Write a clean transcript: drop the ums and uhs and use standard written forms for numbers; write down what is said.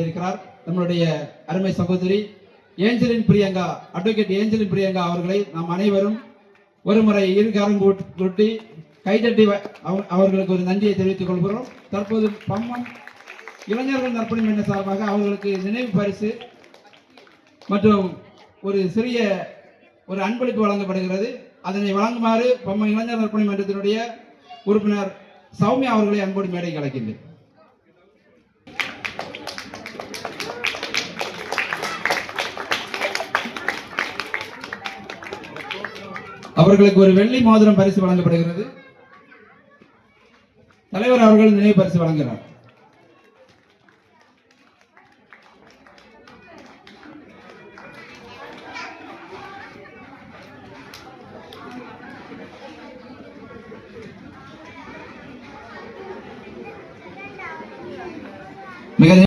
இருக்கிறார் நம்மளுடைய அருமை சகோதரி ஏஞ்சலின் பிரியங்கா, அட்வொகேட் ஏஞ்சலின் பிரியங்கா அவர்களை நாம் அனைவரும் ஒருமுறை இருகாரம் கூட்டி கைதட்டி அவர்களுக்கு ஒரு நன்றியை தெரிவித்துக் கொள்கிறோம். தற்போது பம்மன் இளைஞர்கள் நற்பணி மன்ற சார்பாக அவர்களுக்கு நினைவு பரிசு மற்றும் ஒரு சிறிய ஒரு அன்பளிப்பு வழங்கப்படுகிறது. அதனை வழங்குமாறு பம்மன் இளைஞர் நற்பணி மன்றத்தினுடைய உறுப்பினர் சௌமியா அவர்களை அன்போடு மேடைக்கு அழைக்கின்றேன். அவர்களுக்கு ஒரு வெள்ளி மோதிரம் பரிசு வழங்கப்படுகிறது. தலைவர் அவர்கள் நினைவு பரிசு வழங்குகிறார். மிக